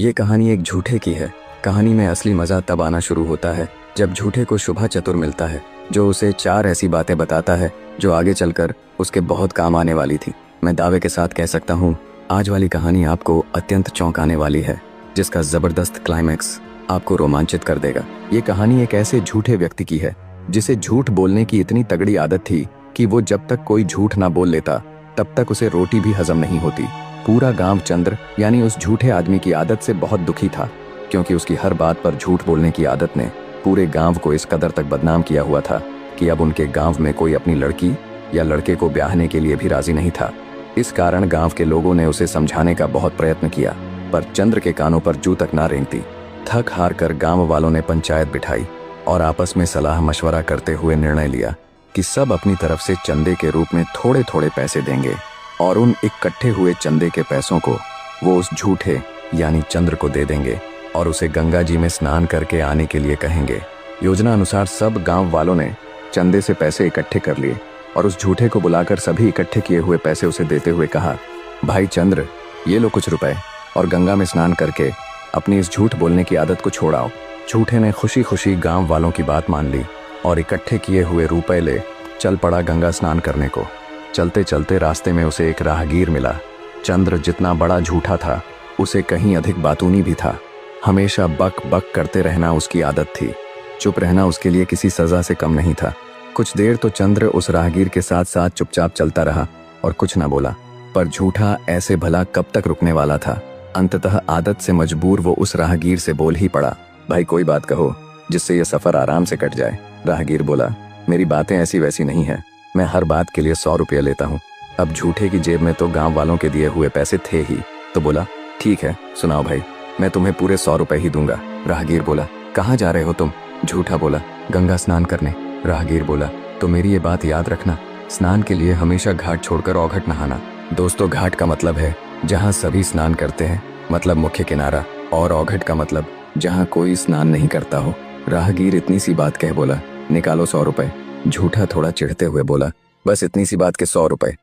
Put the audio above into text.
ये कहानी एक झूठे की है। कहानी में असली मज़ा तब आना शुरू होता है जब झूठे को शुभ चतुर मिलता है, जो उसे 4 ऐसी बातें बताता है जो आगे चलकर उसके बहुत काम आने वाली थी। मैं दावे के साथ कह सकता हूँ, आज वाली कहानी आपको अत्यंत चौंकाने वाली है, जिसका ज़बरदस्त क्लाइमैक्स आपको रोमांचित कर देगा। ये कहानी एक ऐसे झूठे व्यक्ति की है जिसे झूठ बोलने की इतनी तगड़ी आदत थी कि वो जब तक कोई झूठ ना बोल लेता तब तक उसे रोटी भी हजम नहीं होती। पूरा गांव चंद्र यानी उस झूठे आदमी की आदत से बहुत दुखी था, क्योंकि उसकी हर बात पर झूठ बोलने की आदत ने पूरे गांव को इस कदर तक बदनाम किया हुआ था कि अब उनके गांव में कोई अपनी लड़की या लड़के को ब्याहने के लिए भी राजी नहीं था। इस कारण गांव के लोगों ने उसे समझाने का बहुत प्रयत्न किया, पर चंद्र के कानों पर जू तक ना रेंगती। थक हार कर गांव वालों ने पंचायत बिठाई और आपस में सलाह मशवरा करते हुए निर्णय लिया कि सब अपनी तरफ से चंदे के रूप में थोड़े थोड़े पैसे देंगे और उन इकट्ठे हुए चंदे के पैसों को वो उस झूठे यानी चंद्र को दे देंगे और उसे गंगा जी में स्नान करके आने के लिए कहेंगे। योजना अनुसार सब गांव वालों ने चंदे से पैसे इकट्ठे कर लिए और उस झूठे को बुलाकर सभी इकट्ठे किए हुए पैसे उसे देते हुए कहा, भाई चंद्र, ये लो कुछ रुपए और गंगा में स्नान करके अपनी इस झूठ बोलने की आदत को छोड़ाओ। झूठे ने खुशी खुशी गांव वालों की बात मान ली और इकट्ठे किए हुए रुपए ले चल पड़ा गंगा स्नान करने को। चलते चलते रास्ते में उसे एक राहगीर मिला। चंद्र जितना बड़ा झूठा था, उसे कहीं अधिक बातूनी भी था। हमेशा बक बक करते रहना उसकी आदत थी। चुप रहना उसके लिए किसी सजा से कम नहीं था। कुछ देर तो चंद्र उस राहगीर के साथ साथ चुपचाप चलता रहा और कुछ ना बोला, पर झूठा ऐसे भला कब तक रुकने वाला था। अंततः आदत से मजबूर वो उस राहगीर से बोल ही पड़ा, भाई कोई बात कहो जिससे ये सफर आराम से कट जाए। राहगीर बोला, मेरी बातें ऐसी वैसी नहीं है, मैं हर बात के लिए 100 रुपये लेता हूँ। अब झूठे की जेब में तो गांव वालों के दिए हुए पैसे थे ही, तो बोला, ठीक है सुनाओ भाई, मैं तुम्हें पूरे 100 रुपये ही दूंगा। राहगीर बोला, कहाँ जा रहे हो तुम? झूठा बोला, गंगा स्नान करने। राहगीर बोला, तो मेरी ये बात याद रखना, स्नान के लिए हमेशा घाट छोड़कर औघट नहाना। दोस्तों, घाट का मतलब है जहाँ सभी स्नान करते हैं, मतलब मुख्य किनारा, और औघट का मतलब जहाँ कोई स्नान नहीं करता हो। राहगीर इतनी सी बात कह बोला, निकालो 100 रुपये। झूठा थोड़ा चिढ़ते हुए बोला, बस इतनी सी बात के 100 रुपये,